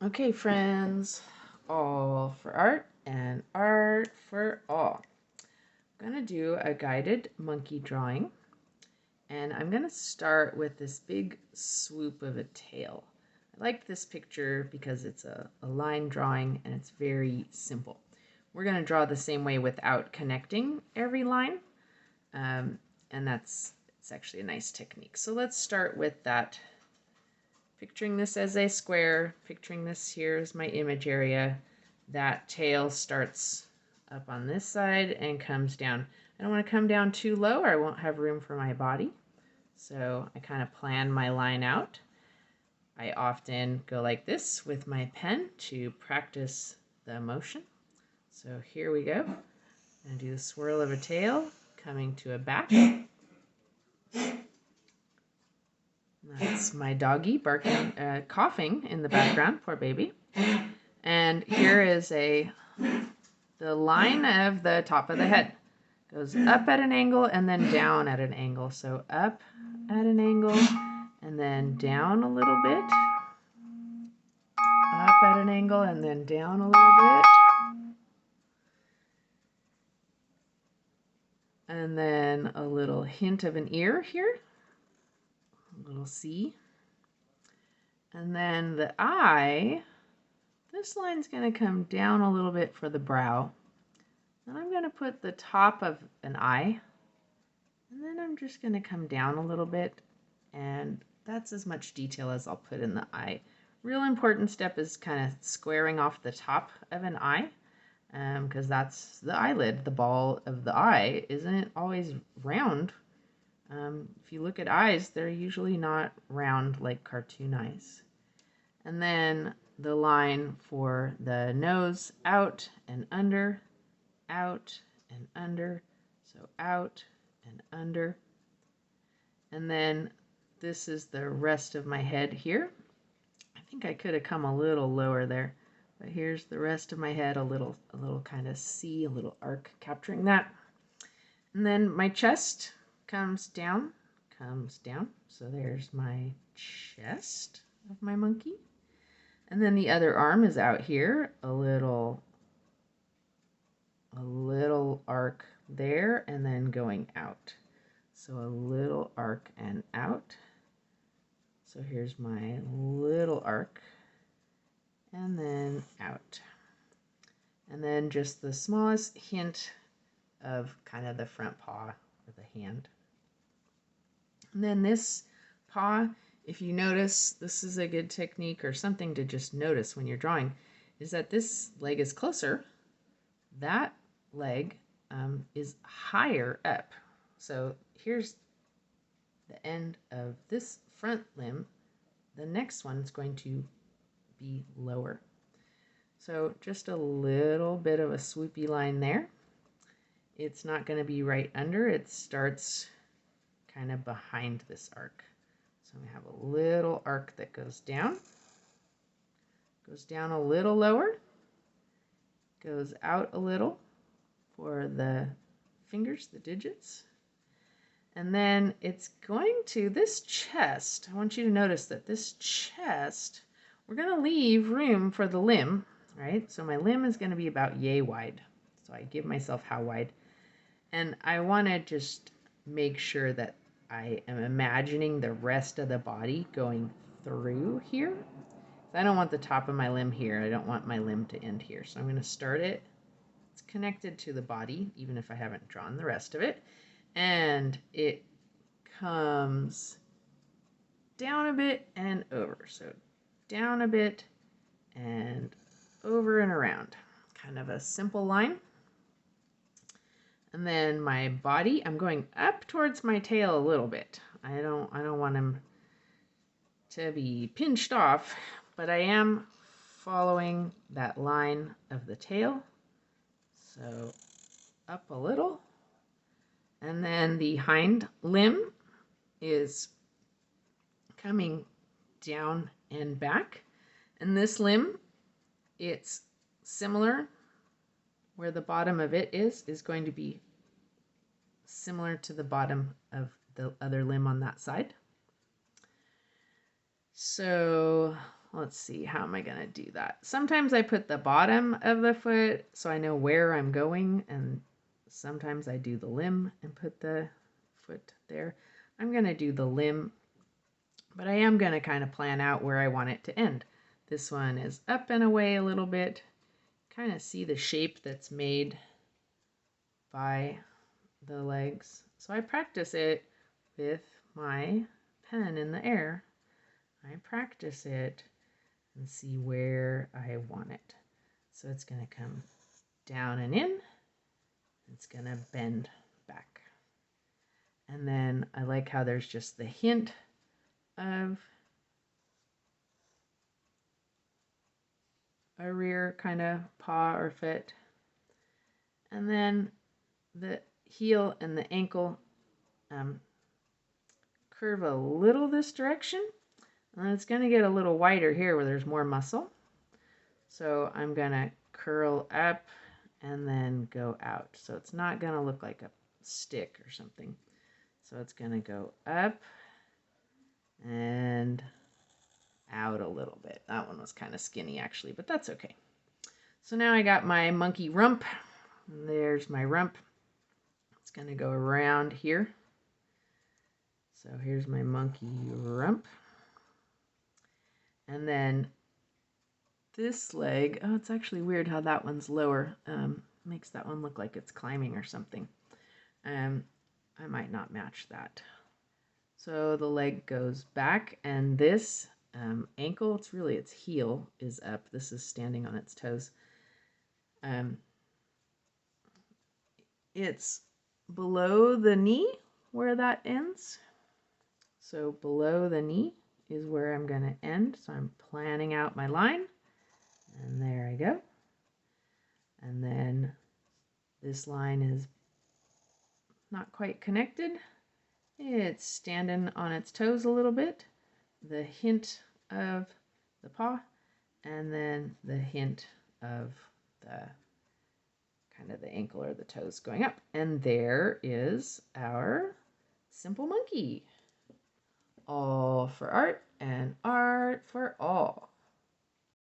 Okay, friends, all for art and art for all. I'm going to do a guided monkey drawing, and I'm going to start with this big swoop of a tail. I like this picture because it's a line drawing and it's very simple. We're going to draw the same way without connecting every line, and it's actually a nice technique. So let's start with that. Picturing this as a square, picturing this here as my image area. That tail starts up on this side and comes down. I don't want to come down too low or I won't have room for my body. So I kind of plan my line out. I often go like this with my pen to practice the motion. So here we go. I'm going to do the swirl of a tail coming to a back. That's my doggy barking, coughing in the background, poor baby. And here is the line of the top of the head. Goes up at an angle and then down at an angle. So up at an angle and then down a little bit. Up at an angle and then down a little bit. And then a little hint of an ear here. A little C. And then the eye, this line's going to come down a little bit for the brow. Then I'm going to put the top of an eye, and then I'm just going to come down a little bit, and that's as much detail as I'll put in the eye. Real important step is kind of squaring off the top of an eye, because that's the eyelid. The ball of the eye isn't always round. If you look at eyes, they're usually not round like cartoon eyes. And then the line for the nose, out and under, out and under, so out and under. And then this is the rest of my head here. I think I could have come a little lower there, but here's the rest of my head, a little kind of C, a little arc capturing that. And then my chest comes down. So there's my chest of my monkey. And then the other arm is out here, a little arc there and then going out. So a little arc and out. So here's my little arc and then out. And then just the smallest hint of kind of the front paw or the hand. And then this paw, if you notice, this is a good technique or something to just notice when you're drawing, is that this leg is closer. That leg is higher up. So here's the end of this front limb. The next one is going to be lower. So just a little bit of a swoopy line there. It's not going to be right under. It starts kind of behind this arc. So we have a little arc that goes down a little lower, goes out a little for the fingers, the digits. And then it's going to this chest. I want you to notice that this chest, we're going to leave room for the limb, right? So my limb is going to be about yay wide. So I give myself how wide. And I want to just make sure that I am imagining the rest of the body going through here. I don't want the top of my limb here. I don't want my limb to end here. So I'm going to start it. It's connected to the body, even if I haven't drawn the rest of it. And it comes down a bit and over. So down a bit and over and around. Kind of a simple line. And then my body, I'm going up towards my tail a little bit. I don't want him to be pinched off, but I am following that line of the tail. So up a little. And then the hind limb is coming down and back. And this limb, it's similar. Where the bottom of it is going to be similar to the bottom of the other limb on that side. So let's let's see, how am I going to do that? Sometimes I put the bottom of the foot so I know where I'm going, and sometimes I do the limb and put the foot there. I'm going to do the limb, but I am going to kind of plan out where I want it to end. This one is up and away a little bit. Kind of see the shape that's made by the legs. So I practice it with my pen in the air. I practice it and see where I want it. So it's going to come down and in. It's going to bend back. And then I like how there's just the hint of a rear kind of paw or foot. And then the heel and the ankle curve a little this direction. And it's going to get a little wider here where there's more muscle. So I'm going to curl up and then go out. So it's not going to look like a stick or something. So it's going to go up and out a little bit. That one was kind of skinny actually, but that's okay. So now I got my monkey rump. There's my rump. It's going to go around here. So here's my monkey rump. And then this leg, oh, it's actually weird how that one's lower. Makes that one look like it's climbing or something. I might not match that. So the leg goes back, and this ankle, it's really its heel is up. This is standing on its toes. It's below the knee where that ends. So below the knee is where I'm going to end. So I'm planning out my line. And there I go. And then this line is not quite connected. It's standing on its toes a little bit. The hint of the paw, and then the hint of the kind of the ankle or the toes going up. And there is our simple monkey. All for art and art for all.